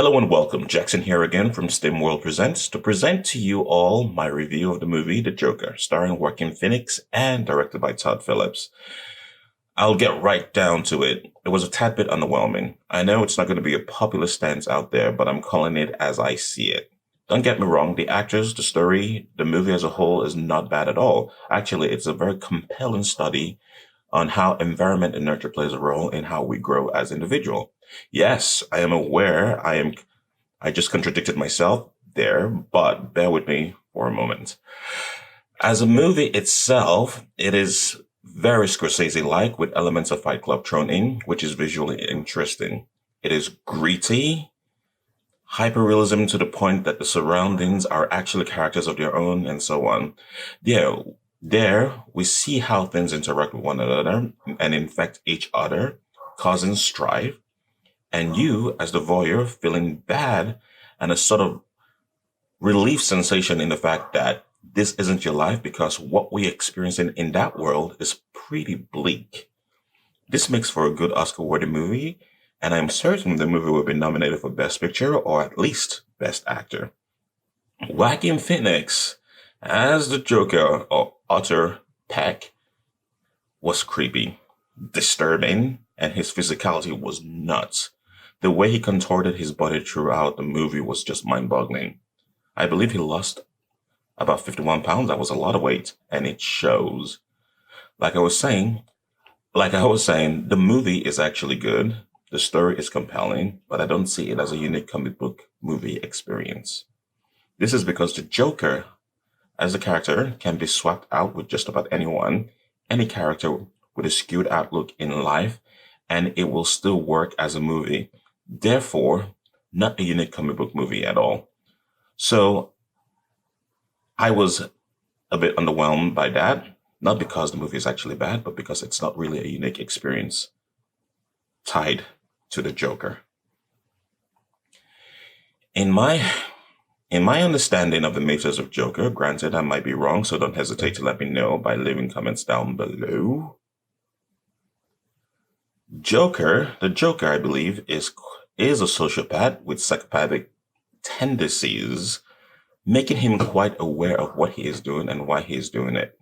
Hello and welcome. Jackson here again from Steamedworld Presents to present to you all my review of the movie The Joker, starring Joaquin Phoenix and directed by Todd Phillips. I'll get right down to it. It was a tad bit underwhelming. I know it's not going to be a popular stance out there, but I'm calling it as I see it. Don't get me wrong, the actors, the story, the movie as a whole is not bad at all. Actually, it's a very compelling study on how environment and nurture plays a role in how we grow as individuals. Yes, I am aware I just contradicted myself there, but bear with me for a moment. As a movie itself, it is very Scorsese-like with elements of Fight Club thrown in, which is visually interesting. It is gritty, hyperrealism to the point that the surroundings are actually characters of their own and so on. There, we see how things interact with one another and infect each other, causing strife, and you, as the voyeur, feeling bad and a sort of relief sensation in the fact that this isn't your life because what we're experiencing in that world is pretty bleak. This makes for a good Oscar-worthy movie, and I'm certain the movie will be nominated for Best Picture or at least Best Actor. Joaquin Phoenix as the Joker or Otter Peck was creepy, disturbing, and his physicality was nuts. The way he contorted his body throughout the movie was just mind-boggling. I believe he lost about 51 pounds. That was a lot of weight, and it shows. Like I was saying, the movie is actually good. The story is compelling, but I don't see it as a unique comic book movie experience. This is because the Joker, as a character, can be swapped out with just about anyone, any character with a skewed outlook in life, and it will still work as a movie. Therefore, not a unique comic book movie at all. So I was a bit underwhelmed by that, not because the movie is actually bad, but because it's not really a unique experience tied to the Joker. In my understanding of the mythos of Joker, granted I might be wrong, so don't hesitate to let me know by leaving comments down below. The Joker, I believe, is a sociopath with psychopathic tendencies, making him quite aware of what he is doing and why he is doing it.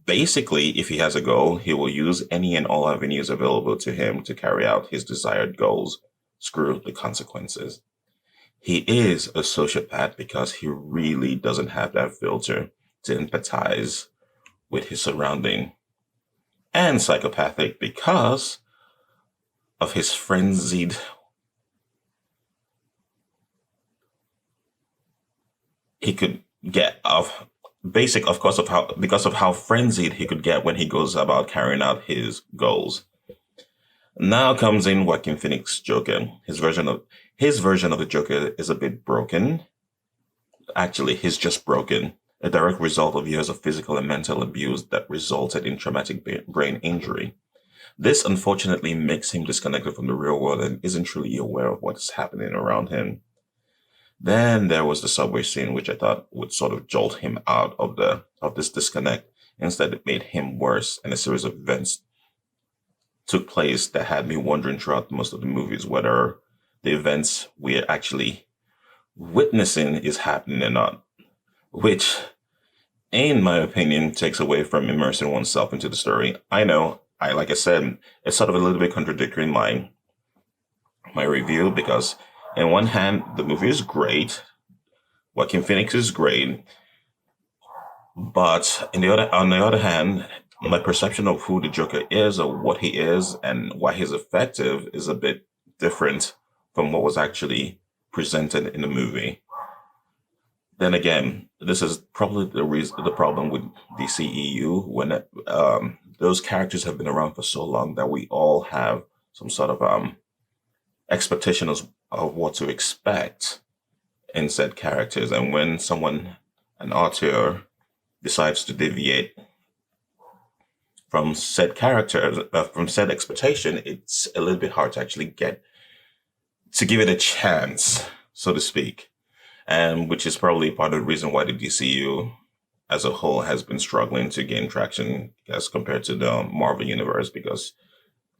Basically, if he has a goal, he will use any and all avenues available to him to carry out his desired goals. Screw the consequences. He is a sociopath because he really doesn't have that filter to empathize with his surrounding. And psychopathic because of his frenzied he could get of basic of course of how because of how frenzied he could get when he goes about carrying out his goals. Now comes in Joaquin Phoenix Joker. His version of the Joker is a bit broken. Actually, he's just broken, a direct result of years of physical and mental abuse that resulted in traumatic brain injury. This unfortunately makes him disconnected from the real world and isn't truly aware of what is happening around him. Then there was the subway scene, which I thought would sort of jolt him out of this disconnect. Instead, it made him worse, and a series of events took place that had me wondering throughout most of the movies whether the events we're actually witnessing is happening or not, which, in my opinion, takes away from immersing oneself into the story. I know, like I said, it's sort of a little bit contradictory in my review because on one hand, the movie is great. Joaquin Phoenix is great. But on the other hand, my perception of who the Joker is or what he is and why he's effective is a bit different from what was actually presented in the movie. Then again, this is probably the problem with DCEU when those characters have been around for so long that we all have some sort of expectation of what to expect in said characters. And when an author, decides to deviate from said character, from said expectation, it's a little bit hard to actually give it a chance, so to speak. And which is probably part of the reason why the DCU as a whole has been struggling to gain traction as compared to the Marvel Universe, because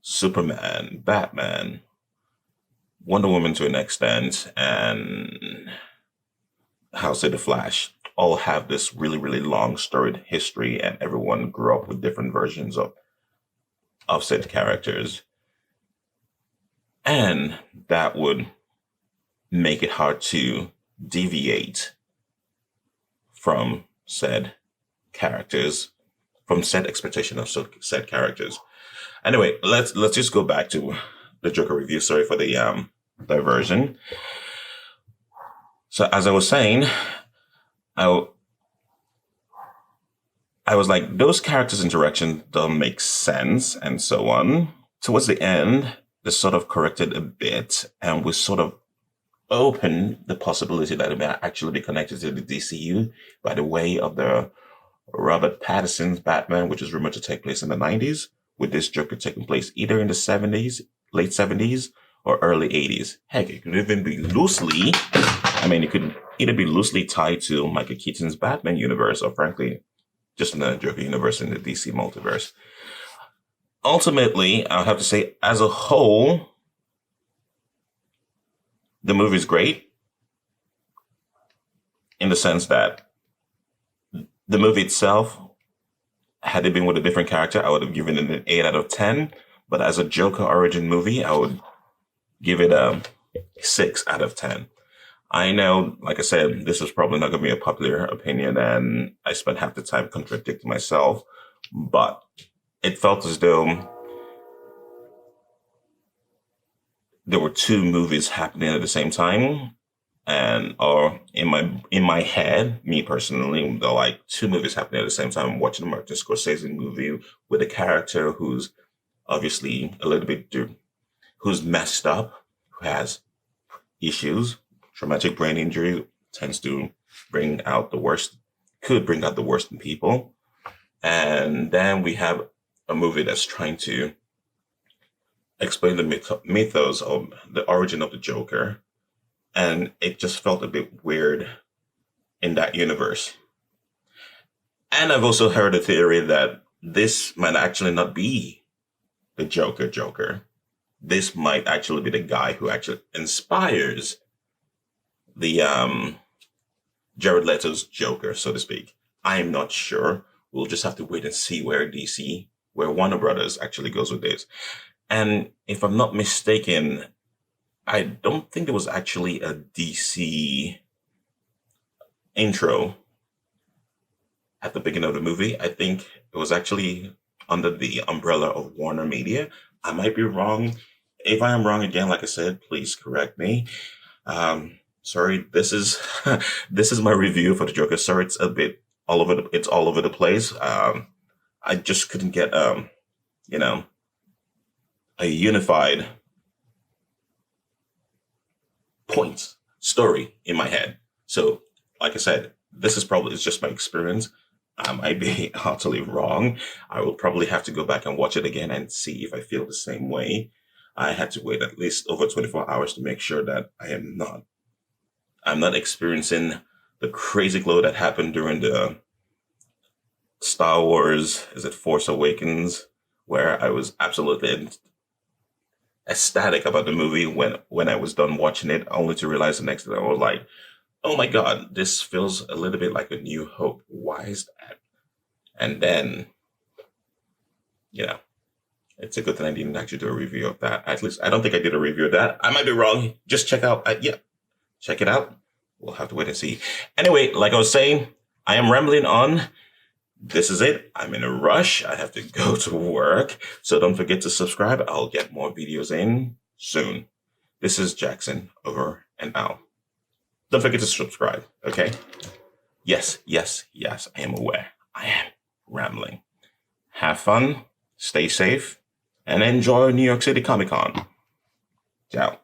Superman, Batman, Wonder Woman to an extent, and how say the Flash all have this really, really long storied history, and everyone grew up with different versions of said characters. And that would make it hard to deviate from said characters, from said expectation of said characters. Anyway, let's just go back to the Joker review. Sorry for the diversion. So as I was saying, I was like, those characters' interaction don't make sense, and so on. Towards the end, they sort of corrected a bit, and we sort of opened the possibility that it may actually be connected to the DCU by the way of the Robert Pattinson's Batman, which is rumored to take place in the 90s, with this Joker taking place either in the 70s, late 70s, or early 80s. Heck, it could even be loosely, it could either be loosely tied to Michael Keaton's Batman universe, or frankly, just in the Joker universe in the DC multiverse. Ultimately, I'll have to say, as a whole, the movie's great in the sense that the movie itself, had it been with a different character, I would have given it an 8 out of 10. But as a Joker origin movie, I would give it a 6 out of 10. I know, like I said, this is probably not going to be a popular opinion, and I spent half the time contradicting myself, but it felt as though there were two movies happening at the same time. Or in my head, me personally, there are like two movies happening at the same time. I'm watching a Martin Scorsese movie with a character who's obviously a little bit, who's messed up, who has issues. Traumatic brain injury tends to bring out the worst, could bring out the worst in people. And then we have a movie that's trying to explain the mythos of the origin of the Joker. And it just felt a bit weird in that universe. And I've also heard a theory that this might actually not be the Joker. This might actually be the guy who actually inspires the Jared Leto's Joker, so to speak. I'm not sure. We'll just have to wait and see where Warner Brothers actually goes with this. And if I'm not mistaken, I don't think there was actually a DC intro at the beginning of the movie. I think it was actually under the umbrella of Warner Media. I might be wrong. If I am wrong again, like I said, please correct me. Sorry, this is this is my review for the Joker. Sorry, it's a bit all over the place. I just couldn't get a unified story in my head. So, like I said, this is probably just my experience. I might be utterly wrong. I will probably have to go back and watch it again and see if I feel the same way. I had to wait at least over 24 hours to make sure that I'm not experiencing the crazy glow that happened during the Star Wars, is it Force Awakens, where I was absolutely ecstatic about the movie when I was done watching it, only to realize the next day I was like, oh my God, this feels a little bit like A New Hope. Why is that? And then, it's a good thing I didn't actually do a review of that. At least I don't think I did a review of that. I might be wrong. Just check it out. We'll have to wait and see. Anyway, like I was saying, I am rambling on. This is it. I'm in a rush. I have to go to work. So don't forget to subscribe. I'll get more videos in soon. This is Jackson, over and out. Don't forget to subscribe, okay? Yes, I am aware. I am rambling. Have fun, stay safe, and enjoy New York City Comic Con. Ciao.